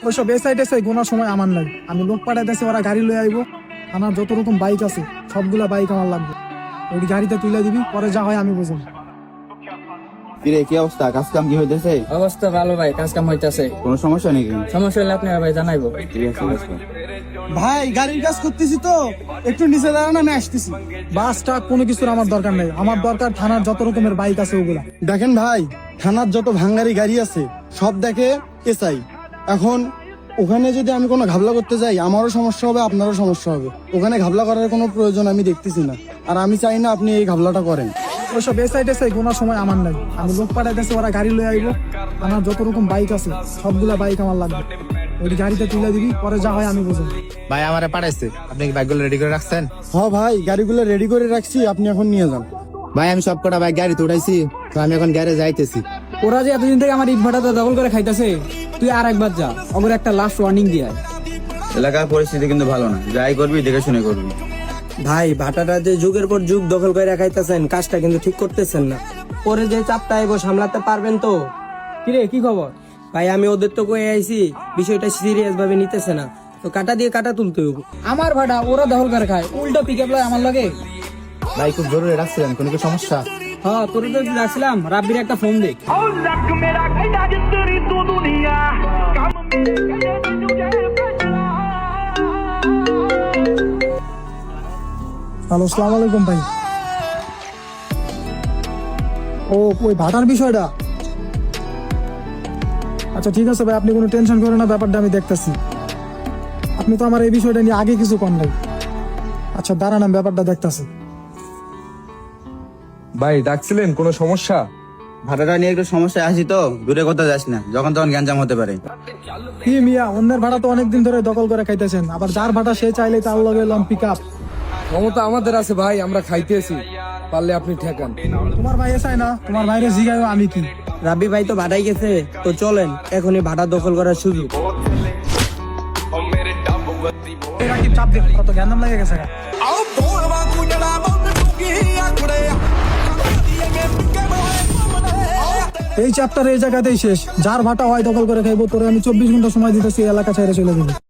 ওইসব এসআই টেসআই গোনার সময় আমার নাই। আমি লোক পাঠাইতেছি, ওরা গাড়ি লয়ে আইবো। আমার যত রকম বাইক আছে সবগুলা বাইক আমার লাগবে। ওই গাড়িতে তুলে দিবি, পরে যা হয় আমি বুঝবো। কিরে কি অবস্থা, কাজ কাম কি হইতেছে? অবস্থা ভালো ভাই, কাজ কাম হইতাছে। কোনো সমস্যা নাকি? সমস্যা হলে আপনার ভাই জানাইবো। ঠিক আছে, ঠিক আছে। ভাই গাড়ির কাজ করতেছি তো, একটু নিচে দাঁড়ান, আমি আসতেছি। বাস ট্রাক কোনো কিছুর আমার দরকার নেই, আমার দরকার থানার যত রকমের বাইক আছে ওগুলা। দেখেন ভাই, থানার যত ভাঙ্গারি গাড়ি আছে সব দেখে এসআই। এখন ওখানে যদি আমি কোনো ঘাবলা করতে যাই, আমারও সমস্যা হবে, আপনারও সমস্যা হবে। ওখানে ঘাবলা করার কোনো প্রয়োজন আমি দেখতেছি না, আর আমি চাই না আপনি এই ঘাবলাটা করেন। ওইসব এসআই টেসআই গোনার সময় আমার নাই। আমি লোক পাঠাইতেছি, ওরা গাড়ি লয়ে আইবো। আমার যত রকম বাইক আছে সবগুলা বাইক আমার লাগবে। ওই গাড়িতে তুলে দিবি, পরে যা হয় আমি বুঝবো। ভাই আমারে পাঠাইছে, আপনি কি বাইকগুলো রেডি করে রাখছেন? হ্যাঁ ভাই, গাড়িগুলো রেডি করে রাখছি, আপনি এখন নিয়ে যান। ভাই আমি সব কটা বাইক গাড়িতে উঠাইছি, তো আমি এখন গ্যারেজ যাইতেছি। ওরা যে এতদিন থেকে আমার ইট ভাটাটা দখল করে খাইতেছে, তুই আর একবার যা, ওদের একটা লাস্ট ওয়ার্নিং দিয়ে আয়। এলাকার পরিস্থিতি কিন্তু ভালো না, যাই করবি দেখে শুনে করবি। ভাই ভাটাটা যে যুগের পর যুগ দখল করে রাখাইতেছেন, কাজটা কিন্তু ঠিক করতেছেন না। পরে যে চাপটা আইবো সামলাতে পারবেন তো? কিরে কি খবর? ভাই আমি ওদের তো কয়ে আইছি, বিষয়টা সিরিয়াস ভাবে নিতেছে না, তো কাটা দিয়ে কাটা তুলতে হবে। আমার ভাটা ওরা দখল করে খায়, উল্টো পিকআপ লয় আমার লাগে। ভাই খুব জরুরি রাখছিলেন, কোনো কি সমস্যা? হ্যাঁ তোর তো রাখছিলাম, রাব্বির একটা ফোন দে। হ্যালো, আসসালামু আলাইকুম ভাই। ও ওই ভাটার বিষয়টা, আচ্ছা ঠিক আছে ভাই, আপনি কোনো টেনশন করেন না, ব্যাপারটা আমি দেখতেছি। আপনি তো আমার এই বিষয়টা নিয়ে আগে কিছু কর নাই। আচ্ছা দাঁড়ান, আমি ব্যাপারটা দেখতেছি। ভাই ডাকছিলেন, কোনো সমস্যা? ভাড়াটা নিয়ে একটু সমস্যায় আসি তো, দূরে কোথাও যাস না, যখন তখন গ্যাঞ্জাম হতে পারে। কি মিয়া, অন্যের ভাড়া তো অনেকদিন ধরে দখল করে খাইতেছেন, আবার যার ভাড়া সে চাইলে তার লগে লন পিক আপ। ক্ষমতা আমাদের আছে ভাই, আমরা খাইতেছি, পারলে আপনি ঠেকান। তোমার ভাই চাই না, তোমার ভাইরে জিগাইও আমি কি। রাব্বি ভাই তো ভাটাই গেছে, তো চলেন এখনই ভাটা দখল করার সুযোগ। এই রাকিব চাপ দে, কত জ্ঞান লাগে গেছে। এই চ্যাপ্টার এই জায়গাতেই শেষ। যার ভাটা হয় দখল করে খাইবো, তোরে আমি 24 ঘন্টা সময় দিতেছি, এলাকা ছেড়ে চলে যাবো।